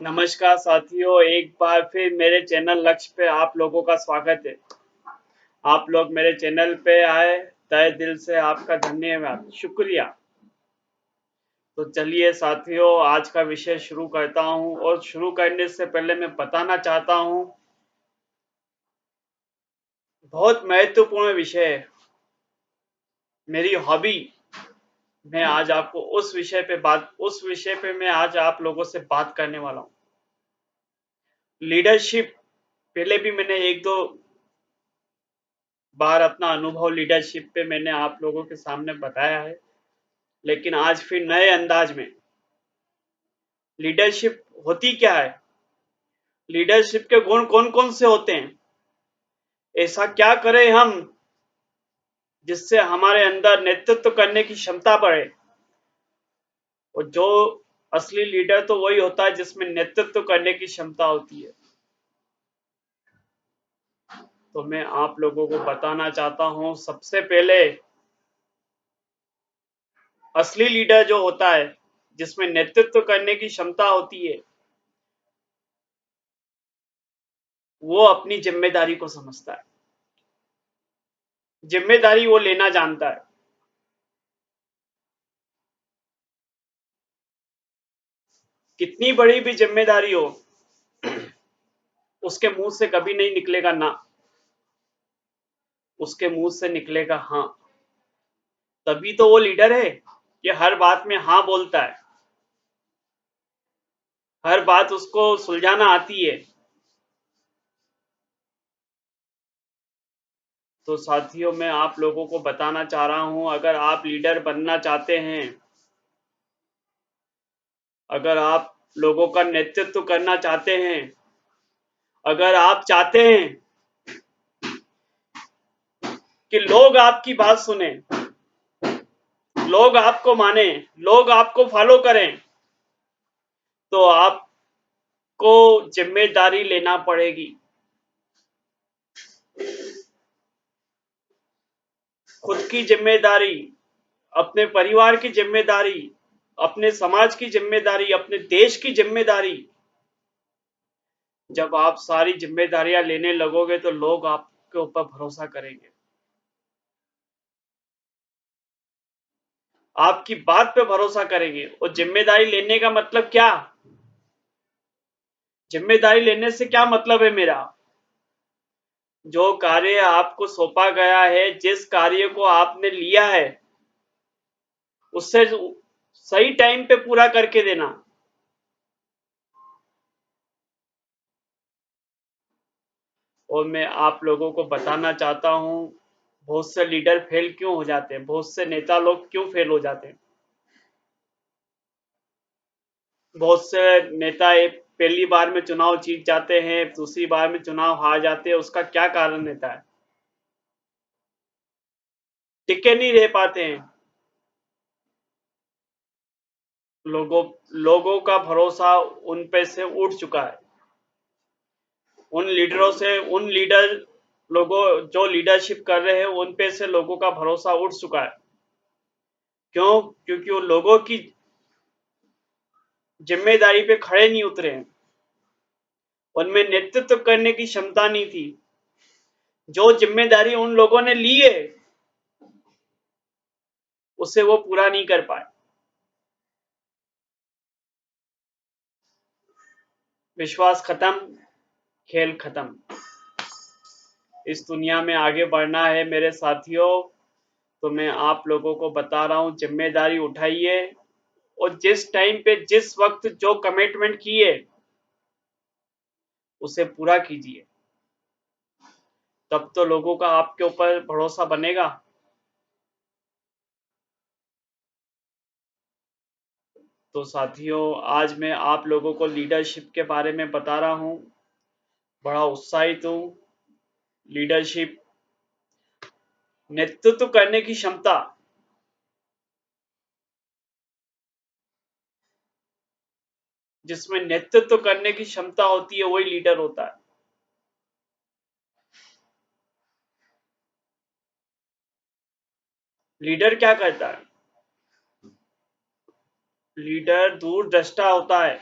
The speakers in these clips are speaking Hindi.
नमस्कार साथियों, एक बार फिर मेरे चैनल लक्ष्य पे आप लोगों का स्वागत है। आप लोग मेरे चैनल पे आए, तहे दिल से आपका धन्यवाद, शुक्रिया। तो चलिए साथियों, आज का विषय शुरू करता हूं और शुरू करने से पहले मैं बताना चाहता हूं, बहुत महत्वपूर्ण विषय है, मेरी हॉबी। मैं आज आपको उस विषय पे मैं आज आप लोगों से बात करने वाला हूं। लीडरशिप। पहले भी मैंने एक दो बार अपना अनुभव लीडरशिप पे मैंने आप लोगों के सामने बताया है, लेकिन आज फिर नए अंदाज में। लीडरशिप होती क्या है, लीडरशिप के गुण कौन कौन से होते हैं, ऐसा क्या करें हम जिससे हमारे अंदर नेतृत्व करने की क्षमता बढ़े। और जो असली लीडर तो वही होता है जिसमें नेतृत्व करने की क्षमता होती है। तो मैं आप लोगों को बताना चाहता हूं, सबसे पहले असली लीडर जो होता है जिसमें नेतृत्व करने की क्षमता होती है, वो अपनी जिम्मेदारी को समझता है, जिम्मेदारी वो लेना जानता है। कितनी बड़ी भी जिम्मेदारी हो, उसके मुंह से कभी नहीं निकलेगा ना, उसके मुंह से निकलेगा हाँ। तभी तो वो लीडर है कि हर बात में हाँ बोलता है, हर बात उसको सुलझाना आती है। तो साथियों, मैं आप लोगों को बताना चाह रहा हूं, अगर आप लीडर बनना चाहते हैं, अगर आप लोगों का नेतृत्व करना चाहते हैं, अगर आप चाहते हैं कि लोग आपकी बात सुने, लोग आपको माने, लोग आपको फॉलो करें, तो आपको जिम्मेदारी लेना पड़ेगी। खुद की जिम्मेदारी, अपने परिवार की जिम्मेदारी, अपने समाज की जिम्मेदारी, अपने देश की जिम्मेदारी। जब आप सारी जिम्मेदारियां लेने लगोगे तो लोग आपके ऊपर भरोसा करेंगे, आपकी बात पे भरोसा करेंगे। और जिम्मेदारी लेने का मतलब क्या, जिम्मेदारी लेने से क्या मतलब है मेरा, जो कार्य आपको सौंपा गया है, जिस कार्य को आपने लिया है, उससे सही टाइम पे पूरा करके देना। और मैं आप लोगों को बताना चाहता हूं, बहुत से लीडर फेल क्यों हो जाते हैं, बहुत से नेता लोग क्यों फेल हो जाते हैं। बहुत से नेता पहली बार में चुनाव जीत जाते हैं, दूसरी बार में चुनाव हार जाते हैं। उसका क्या कारण रहता है, टिके नहीं रह पाते हैं। लोगों लोगों का भरोसा उन पे से उठ चुका है, उन लीडरों से, उन लीडर लोगों जो लीडरशिप कर रहे हैं उन पे से लोगों का भरोसा उठ चुका है। क्यों? क्योंकि वो लोगों की जिम्मेदारी पे खड़े नहीं उतरे हैं, उनमें नेतृत्व करने की क्षमता नहीं थी। जो जिम्मेदारी उन लोगों ने ली है, उसे वो पूरा नहीं कर पाए। विश्वास खत्म, खेल खत्म। इस दुनिया में आगे बढ़ना है मेरे साथियों, तो मैं आप लोगों को बता रहा हूं, जिम्मेदारी उठाइए और जिस टाइम पे जिस वक्त जो कमिटमेंट किए उसे पूरा कीजिए, तब तो लोगों का आपके ऊपर भरोसा बनेगा। तो साथियों, आज मैं आप लोगों को लीडरशिप के बारे में बता रहा हूं, बड़ा उत्साहित हूं। लीडरशिप, नेतृत्व करने की क्षमता, जिसमें नेतृत्व करने की क्षमता होती है वही लीडर होता है। लीडर क्या करता है, लीडर दूरदृष्टा होता है।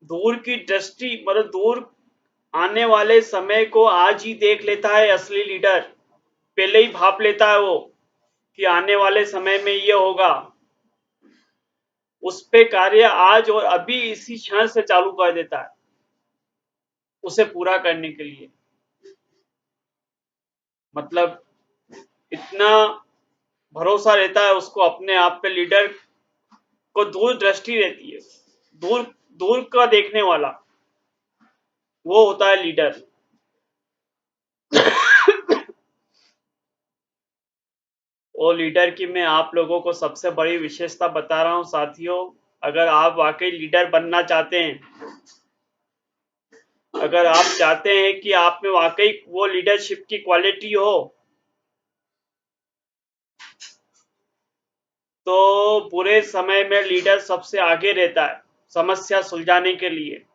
दूर की दृष्टि मतलब दूर आने वाले समय को आज ही देख लेता है असली लीडर। पहले ही भाप लेता है वो कि आने वाले समय में ये होगा। उस पे कार्य आज और अभी इसी क्षण से चालू कर देता है उसे पूरा करने के लिए। मतलब इतना भरोसा रहता है उसको अपने आप पे। लीडर को दूर दृष्टि रहती है, दूर दूर का देखने वाला, वो होता है लीडर। और लीडर की मैं आप लोगों को सबसे बड़ी विशेषता बता रहा हूं साथियों। अगर आप वाकई लीडर बनना चाहते हैं, अगर आप चाहते हैं कि आप में वाकई वो लीडरशिप की क्वालिटी हो, तो बुरे समय में लीडर सबसे आगे रहता है समस्या सुलझाने के लिए।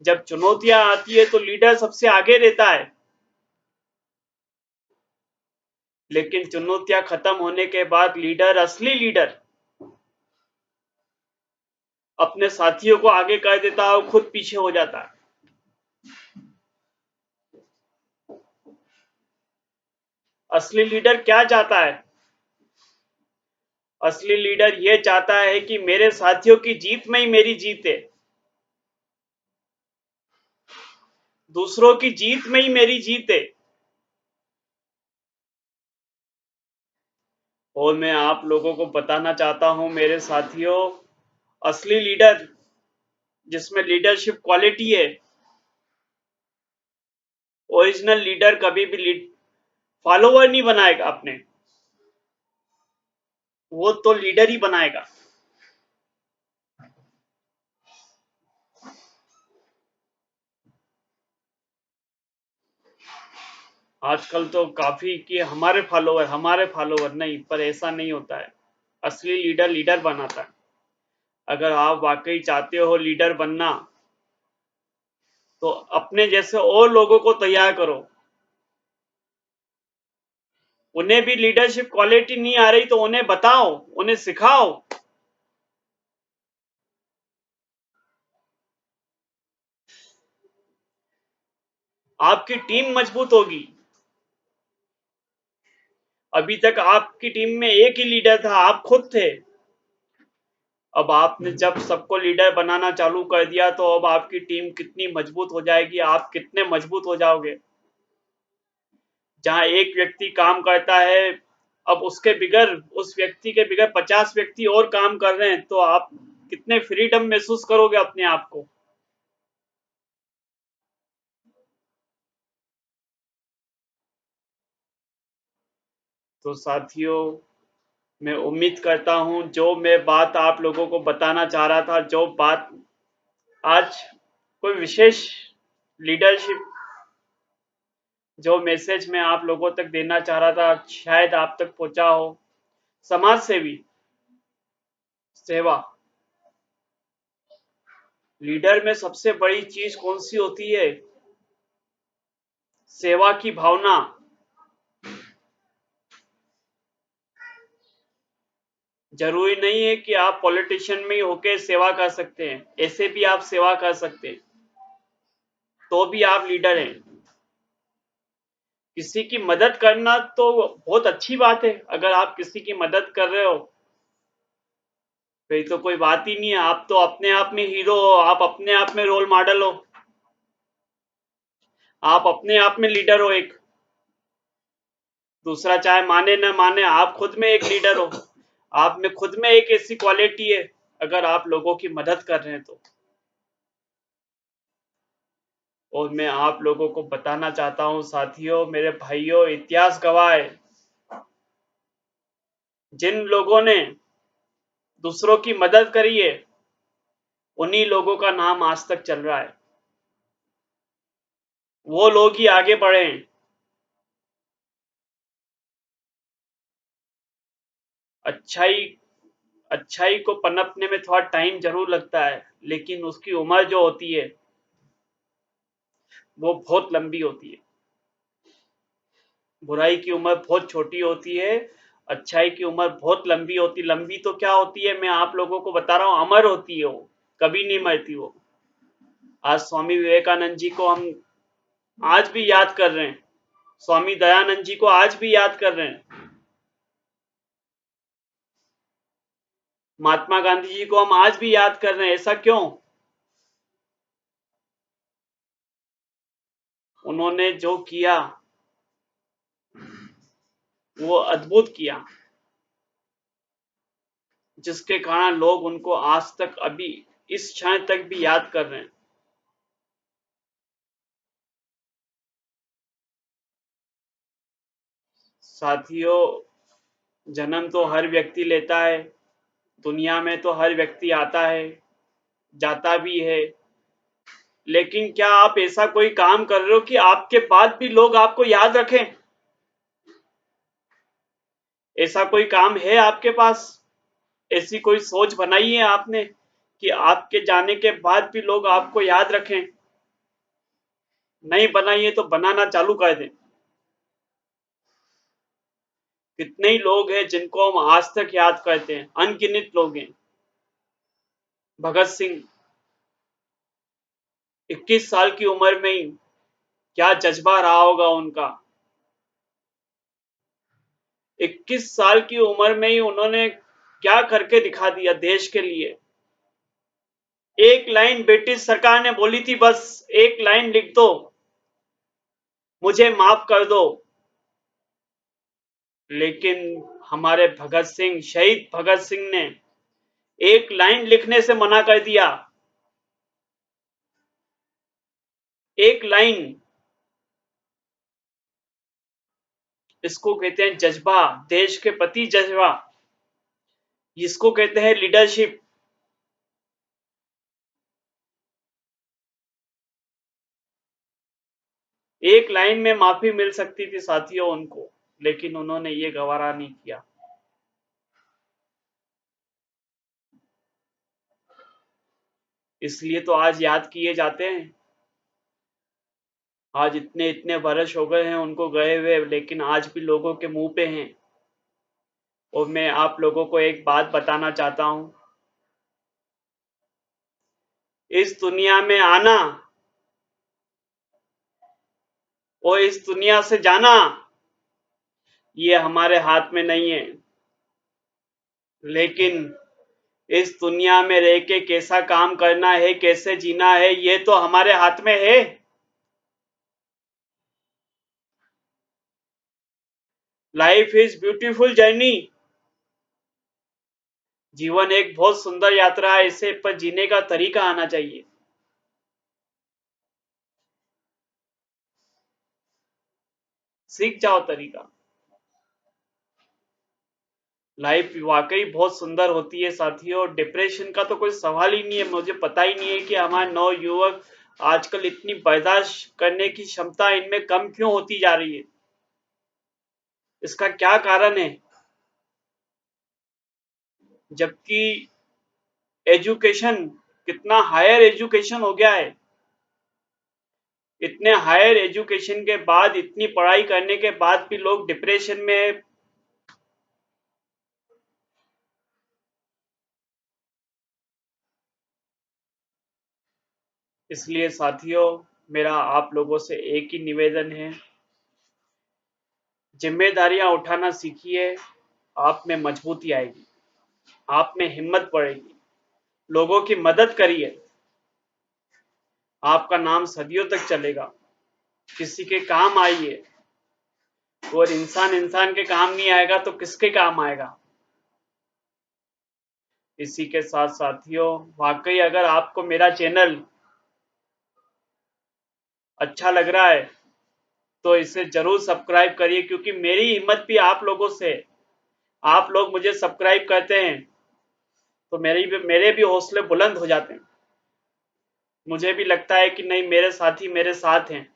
जब चुनौतियां आती है तो लीडर सबसे आगे रहता है, लेकिन चुनौतियां खत्म होने के बाद लीडर, असली लीडर, अपने साथियों को आगे कर देता है और खुद पीछे हो जाता है। असली लीडर क्या चाहता है? असली लीडर यह चाहता है कि मेरे साथियों की जीत में ही मेरी जीत है, दूसरों की जीत में ही मेरी जीत है। और मैं आप लोगों को बताना चाहता हूं मेरे साथियों, असली लीडर जिसमें लीडरशिप क्वालिटी है, ओरिजिनल लीडर कभी भी फॉलोवर नहीं बनाएगा अपने, वो तो लीडर ही बनाएगा। आजकल तो काफी कि हमारे फॉलोवर नहीं, पर ऐसा नहीं होता है। असली लीडर लीडर बनाता है। अगर आप वाकई चाहते हो लीडर बनना, तो अपने जैसे और लोगों को तैयार करो। उन्हें भी लीडरशिप क्वालिटी नहीं आ रही तो उन्हें बताओ, उन्हें सिखाओ। आपकी टीम मजबूत होगी। अभी तक आपकी टीम में एक ही लीडर था, आप खुद थे। अब आपने जब सबको लीडर बनाना चालू कर दिया, तो अब आपकी टीम कितनी मजबूत हो जाएगी, आप कितने मजबूत हो जाओगे। जहां एक व्यक्ति काम करता है, अब उसके बिगर, उस व्यक्ति के बिगर 50 व्यक्ति और काम कर रहे हैं, तो आप कितने फ्रीडम महसूस करोगे अपने आप को। तो साथियों, मैं उम्मीद करता हूं जो मैं बात आप लोगों को बताना चाह रहा था, जो बात आज कोई विशेष लीडरशिप, जो मैसेज मैं आप लोगों तक देना चाह रहा था, शायद आप तक पहुंचा हो। समाज सेवी सेवा, लीडर में सबसे बड़ी चीज कौन सी होती है? सेवा की भावना। जरूरी नहीं है कि आप पॉलिटिशियन में ही होके सेवा कर सकते हैं, ऐसे भी आप सेवा कर सकते हैं, तो भी आप लीडर हैं। किसी की मदद करना तो बहुत अच्छी बात है। अगर आप किसी की मदद कर रहे हो, फिर तो कोई बात ही नहीं है, आप तो अपने आप में हीरो हो, आप अपने आप में रोल मॉडल हो, आप अपने आप में लीडर हो एक। दूसरा चाहे माने न माने, आप खुद में एक लीडर हो। आप में खुद में एक ऐसी क्वालिटी है, अगर आप लोगों की मदद कर रहे हैं तो। और मैं आप लोगों को बताना चाहता हूं साथियों, मेरे भाइयों, इतिहास गवाह है, जिन लोगों ने दूसरों की मदद करी है, उन्हीं लोगों का नाम आज तक चल रहा है। वो लोग ही आगे बढ़े हैं। अच्छाई अच्छाई को पनपने में थोड़ा टाइम जरूर लगता है, लेकिन उसकी उम्र जो होती है, वो बहुत लंबी होती है। बुराई की उम्र बहुत छोटी होती है। अच्छाई की उम्र बहुत लंबी होती, लंबी तो क्या होती है, मैं आप लोगों को बता रहा हूँ, अमर होती है वो, कभी नहीं मरती वो। आज स्वामी विवेकानंद जी को हम आज भी याद कर रहे हैं, स्वामी दयानंद जी को आज भी याद कर रहे हैं, महात्मा गांधी जी को हम आज भी याद कर रहे हैं। ऐसा क्यों? उन्होंने जो किया वो अद्भुत किया, जिसके कारण लोग उनको आज तक, अभी इस क्षण तक भी याद कर रहे हैं। साथियों, जन्म तो हर व्यक्ति लेता है, दुनिया में तो हर व्यक्ति आता है, जाता भी है, लेकिन क्या आप ऐसा कोई काम कर रहे हो कि आपके बाद भी लोग आपको याद रखें? ऐसा कोई काम है आपके पास? ऐसी कोई सोच बनाई है आपने कि आपके जाने के बाद भी लोग आपको याद रखें? नहीं बनाई है तो बनाना चालू कर दें। कितने ही लोग हैं जिनको हम आज तक याद करते हैं, अनगिनत लोग हैं। भगत सिंह 21 साल की उम्र में ही क्या जज्बा रहा होगा उनका। 21 साल की उम्र में ही उन्होंने क्या करके दिखा दिया देश के लिए। एक लाइन ब्रिटिश सरकार ने बोली थी, बस एक लाइन लिख दो, मुझे माफ कर दो, लेकिन हमारे भगत सिंह, शहीद भगत सिंह ने एक लाइन लिखने से मना कर दिया। एक लाइन, इसको कहते हैं जज्बा, देश के प्रति जज्बा, जिसको कहते हैं लीडरशिप। एक लाइन में माफी मिल सकती थी साथियों उनको, लेकिन उन्होंने ये गवारा नहीं किया। इसलिए तो आज याद किए जाते हैं। आज इतने इतने वर्ष हो गए हैं उनको गए हुए, लेकिन आज भी लोगों के मुंह पे हैं। और मैं आप लोगों को एक बात बताना चाहता हूं, इस दुनिया में आना और इस दुनिया से जाना, ये हमारे हाथ में नहीं है, लेकिन इस दुनिया में रह के कैसा काम करना है, कैसे जीना है, ये तो हमारे हाथ में है। Life is beautiful journey. जीवन एक बहुत सुंदर यात्रा है, इसे पर जीने का तरीका आना चाहिए। सीख जाओ तरीका। लाइफ वाकई बहुत सुंदर होती है साथियों। डिप्रेशन का तो कोई सवाल ही नहीं है। मुझे पता ही नहीं है कि हमारे नवयुवक आजकल इतनी बर्दाश्त करने की क्षमता इनमें कम क्यों होती जा रही है। इसका क्या कारण है? जबकि एजुकेशन, कितना हायर एजुकेशन हो गया है, इतने हायर एजुकेशन के बाद, इतनी पढ़ाई करने के बाद भी लोग डिप्रेशन में है। इसलिए साथियों, मेरा आप लोगों से एक ही निवेदन है, जिम्मेदारियां उठाना सीखिए। आप में मजबूती आएगी, आप में हिम्मत बढ़ेगी, लोगों की मदद करिए, आपका नाम सदियों तक चलेगा। किसी के काम आइए, और इंसान इंसान के काम नहीं आएगा तो किसके काम आएगा। इसी के साथ साथियों, वाकई अगर आपको मेरा चैनल अच्छा लग रहा है तो इसे जरूर सब्सक्राइब करिए, क्योंकि मेरी हिम्मत भी आप लोगों से, आप लोग मुझे सब्सक्राइब करते हैं तो मेरे भी हौसले बुलंद हो जाते हैं। मुझे भी लगता है कि नहीं, मेरे साथी मेरे साथ हैं,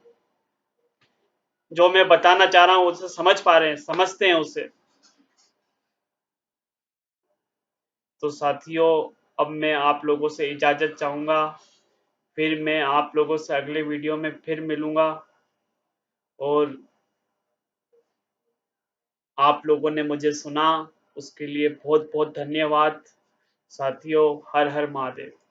जो मैं बताना चाह रहा हूँ उसे समझ पा रहे हैं, समझते हैं उसे। तो साथियों, अब मैं आप लोगों से इजाजत चाहूंगा, फिर मैं आप लोगों से अगले वीडियो में फिर मिलूंगा। और आप लोगों ने मुझे सुना, उसके लिए बहुत-बहुत धन्यवाद। साथियों, हर हर महादेव।